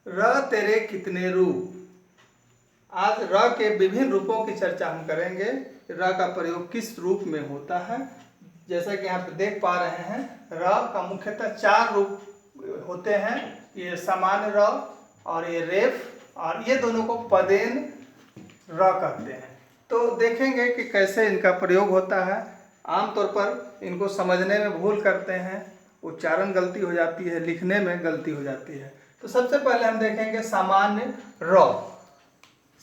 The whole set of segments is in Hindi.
र तेरे कितने रूप। आज र के विभिन्न रूपों की चर्चा हम करेंगे। र का प्रयोग किस रूप में होता है। जैसा कि यहाँ पे देख पा रहे हैं, र का मुख्यतः 4 रूप होते हैं। ये सामान्य र और ये रेफ और ये दोनों को पदेन र कहते हैं। तो देखेंगे कि कैसे इनका प्रयोग होता है। आमतौर पर इनको समझने में भूल करते हैं, उच्चारण गलती हो जाती है, लिखने में गलती हो जाती है। तो सबसे पहले हम देखेंगे सामान्य र।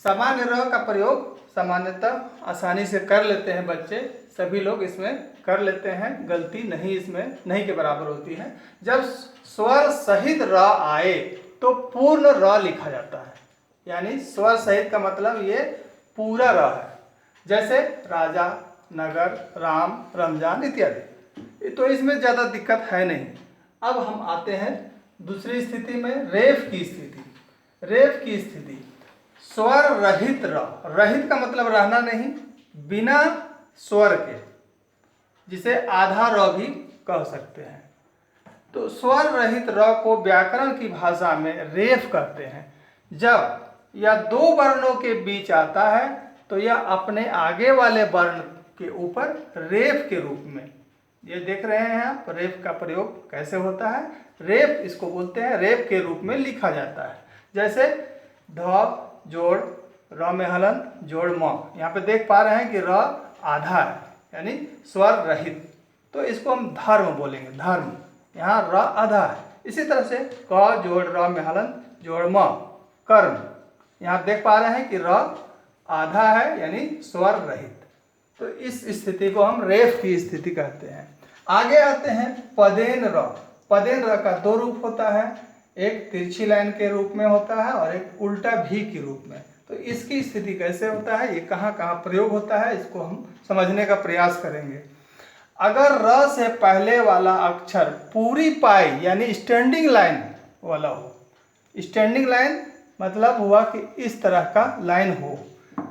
सामान्य र का प्रयोग सामान्यतः आसानी से कर लेते हैं बच्चे, सभी लोग इसमें कर लेते हैं, गलती नहीं इसमें नहीं के बराबर होती है। जब स्वर सहित र आए तो पूर्ण र लिखा जाता है, यानी स्वर सहित का मतलब ये पूरा र है। जैसे राजा, नगर, राम, रमजान इत्यादि। तो इसमें ज़्यादा दिक्कत है नहीं। अब हम आते हैं दूसरी स्थिति में, रेफ की स्थिति। रेफ की स्थिति स्वर रहित र। रहित का मतलब रहना नहीं, बिना स्वर के, जिसे आधा र भी कह सकते हैं। तो स्वर रहित र को व्याकरण की भाषा में रेफ कहते हैं। जब यह 2 वर्णों के बीच आता है तो यह अपने आगे वाले वर्ण के ऊपर रेफ के रूप में, ये देख रहे हैं आप रेफ का प्रयोग कैसे होता है। रेफ इसको बोलते हैं, रेफ के रूप में लिखा जाता है। जैसे ध जोड़ र में हलंत जोड़ म। यहाँ पे देख पा रहे हैं कि र आधा है, यानी स्वर रहित, तो इसको हम धर्म बोलेंगे, धर्म। यहाँ र आधा है। इसी तरह से क जोड़ र में हलंत जोड़ म, कर्म। यहाँ देख पा रहे हैं कि र आधा है, यानी स्वर रहित। तो इस स्थिति को हम रेफ की स्थिति कहते हैं। आगे आते हैं पदेन र। पदेन र का 2 रूप होता है, एक तिरछी लाइन के रूप में होता है और एक उल्टा भी के रूप में। तो इसकी स्थिति कैसे होता है, ये कहाँ कहाँ प्रयोग होता है, इसको हम समझने का प्रयास करेंगे। अगर र से पहले वाला अक्षर पूरी पाई यानी स्टैंडिंग लाइन वाला हो, स्टैंडिंग लाइन मतलब हुआ कि इस तरह का लाइन हो,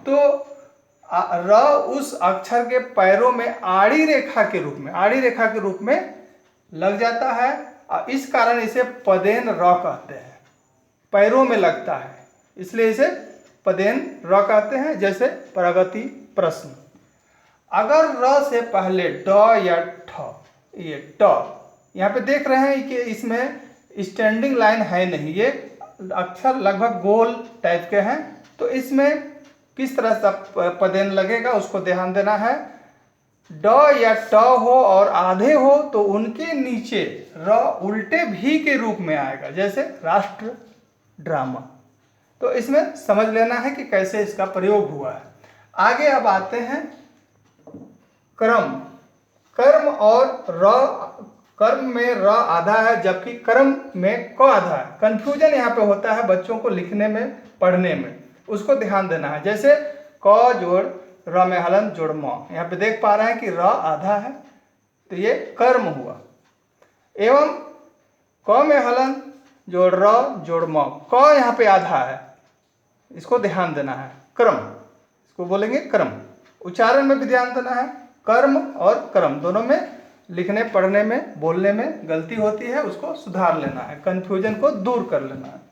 तो र उस अक्षर के पैरों में आड़ी रेखा के रूप में लग जाता है और इस कारण इसे पदेन र कहते हैं। पैरों में लगता है, इसलिए इसे पदेन र कहते हैं। जैसे प्रगति, प्रश्न। अगर र से पहले ड या ठ, ये ट, यहाँ पे देख रहे हैं कि इसमें स्टैंडिंग लाइन है नहीं, ये अक्षर लगभग गोल टाइप के हैं। तो इसमें किस तरह से पदेन लगेगा उसको ध्यान देना है। ड या ट हो और आधे हो तो उनके नीचे र उल्टे भी के रूप में आएगा, जैसे राष्ट्र, ड्रामा। तो इसमें समझ लेना है कि कैसे इसका प्रयोग हुआ है। आगे अब आते हैं कर्म। कर्म और र, कर्म में र आधा है जबकि कर्म में क आधा है। कंफ्यूजन यहाँ पे होता है बच्चों को लिखने में, पढ़ने में, उसको ध्यान देना है। जैसे क जोड़ र में हलंत जोड़ म, यहाँ पे देख पा रहे हैं कि र आधा है, तो ये कर्म हुआ। एवं क में हलंत जोड़ र जोड़ म, क यहाँ पे आधा है, इसको ध्यान देना है। क्रम, इसको बोलेंगे क्रम। उच्चारण में भी ध्यान देना है। कर्म और कर्म दोनों में लिखने, पढ़ने में, बोलने में गलती होती है, उसको सुधार लेना है, कंफ्यूजन को दूर कर लेना है।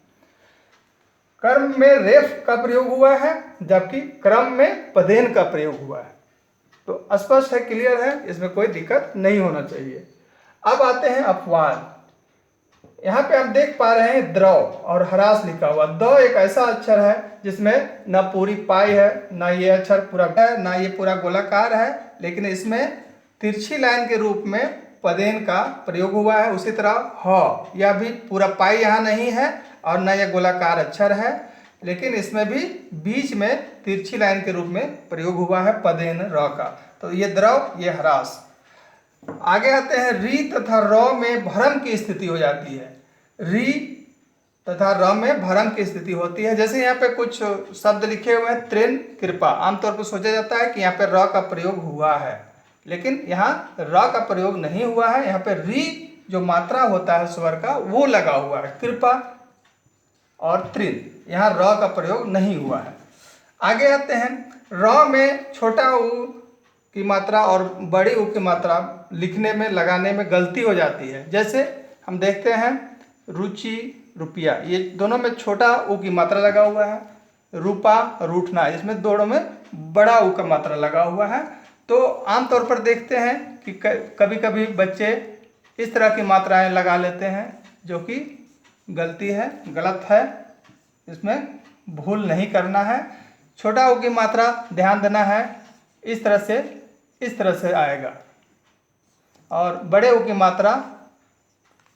कर्म में रेफ का प्रयोग हुआ है जबकि क्रम में पदेन का प्रयोग हुआ है। तो स्पष्ट है, क्लियर है, इसमें कोई दिक्कत नहीं होना चाहिए। अब आते हैं अपवाद। यहाँ पे आप देख पा रहे हैं द्रव और ह्रास लिखा हुआ। द एक ऐसा अक्षर है जिसमें न पूरी पाई है, न ये अक्षर पूरा है, न ये पूरा गोलाकार है, लेकिन इसमें तिरछी लाइन के रूप में पदेन का प्रयोग हुआ है। उसी तरह ह, यह भी पूरा पाई यहाँ नहीं है और न यह गोलाकार अक्षर है, लेकिन इसमें भी बीच में तिरछी लाइन के रूप में प्रयोग हुआ है पदेन र का। तो ये द्रव, ये ह्रास। आगे आते हैं री तथा र में भ्रम की स्थिति हो जाती है। री तथा र में भ्रम की स्थिति होती है। जैसे यहाँ पे कुछ शब्द लिखे हुए हैं, त्रिन, कृपा। आमतौर पर सोचा जाता है कि यहाँ पे र का प्रयोग हुआ है, लेकिन यहाँ र का प्रयोग नहीं हुआ है। यहाँ पे री जो मात्रा होता है स्वर का वो लगा हुआ है। कृपा और त्रिन, यहाँ र का प्रयोग नहीं हुआ है। आगे आते हैं र में छोटा उ की मात्रा और बड़ी उ की मात्रा लिखने में, लगाने में गलती हो जाती है। जैसे हम देखते हैं रुचि, रुपया, ये दोनों में छोटा ऊ की मात्रा लगा हुआ है। रूपा, रूठना, इसमें दोनों में बड़ा ऊ का मात्रा लगा हुआ है। तो आमतौर पर देखते हैं कि कभी कभी बच्चे इस तरह की मात्राएं लगा लेते हैं, जो कि गलती है, गलत है। इसमें भूल नहीं करना है। छोटा ऊ की मात्रा ध्यान देना है, इस तरह से आएगा, और बड़े ऊ की मात्रा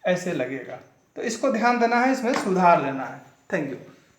ऐसे लगेगा। तो इसको ध्यान देना है, इसमें सुधार लेना है। Thank you.